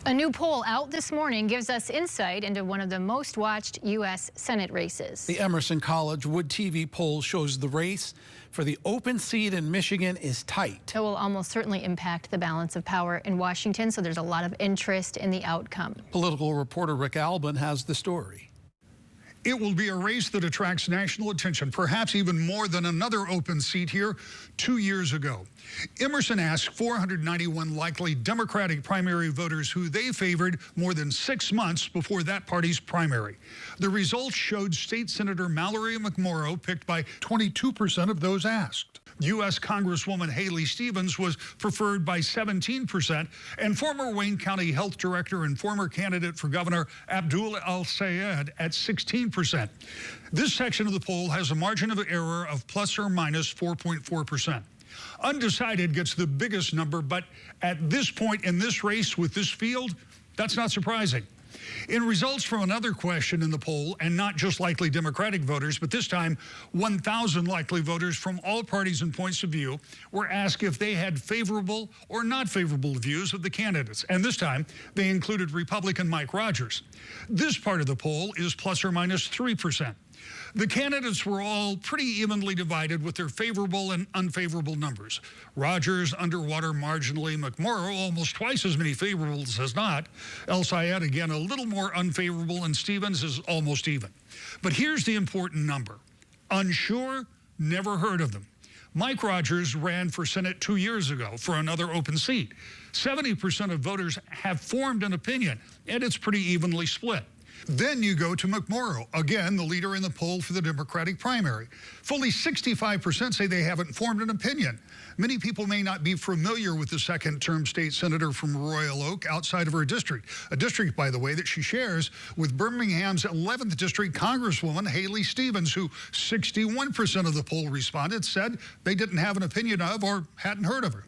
A new poll out this morning gives us insight into one of the most watched U.S. Senate races. The Emerson College WOOD TV poll shows the race for the open seat in Michigan is tight. It will almost certainly impact the balance of power in Washington, so there's a lot of interest in the outcome. Political reporter Rick Albin has the story. It will be a race that attracts national attention, perhaps even more than another open seat here 2 years ago. Emerson asked 491 likely Democratic primary voters who they favored more than 6 months before that party's primary. The results showed State Senator Mallory McMorrow picked by 22% of those asked. U.S. Congresswoman Haley Stevens was preferred by 17%, and former Wayne County Health Director and former candidate for Governor Abdul El-Sayed at 16%. This section of the poll has a margin of error of plus or minus 4.4%. Undecided gets the biggest number, but at this point in this race with this field, that's not surprising. In results from another question in the poll, and not just likely Democratic voters, but this time 1,000 likely voters from all parties and points of view were asked if they had favorable or not favorable views of the candidates. And this time, they included Republican Mike Rogers. This part of the poll is plus or minus 3%. The candidates were all pretty evenly divided with their favorable and unfavorable numbers. Rogers underwater marginally, McMorrow almost twice as many favorables as not. El-Sayed again a little more unfavorable, and Stevens is almost even. But here's the important number. Unsure, never heard of them. Mike Rogers ran for Senate 2 years ago for another open seat. 70% of voters have formed an opinion, and it's pretty evenly split. Then you go to McMorrow, again, the leader in the poll for the Democratic primary. Fully 65% say they haven't formed an opinion. Many people may not be familiar with the second-term state senator from Royal Oak outside of her district, a district, by the way, that she shares with Birmingham's 11th District Congresswoman Haley Stevens, who 61% of the poll respondents said they didn't have an opinion of or hadn't heard of her.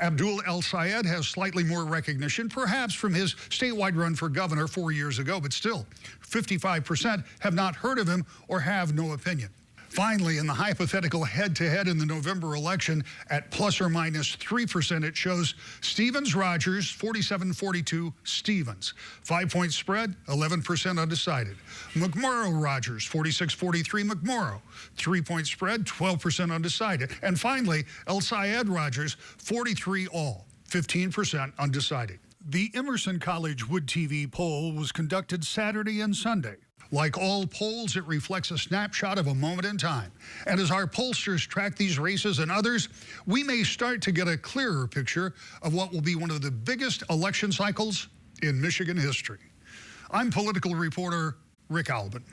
Abdul El-Sayed has slightly more recognition, perhaps from his statewide run for governor 4 years ago, but still, 55% have not heard of him or have no opinion. Finally, in the hypothetical head-to-head in the November election at plus or minus 3%, it shows Stevens-Rogers 47-42 Stevens. 5-point spread, 11% undecided. McMorrow-Rogers 46-43 McMorrow. 3-point spread, 12% undecided. And finally, El-Sayed-Rogers 43 all, 15% undecided. The Emerson College WOOD TV poll was conducted Saturday and Sunday. Like all polls, it reflects a snapshot of a moment in time. And as our pollsters track these races and others, we may start to get a clearer picture of what will be one of the biggest election cycles in Michigan history. I'm political reporter Rick Albin.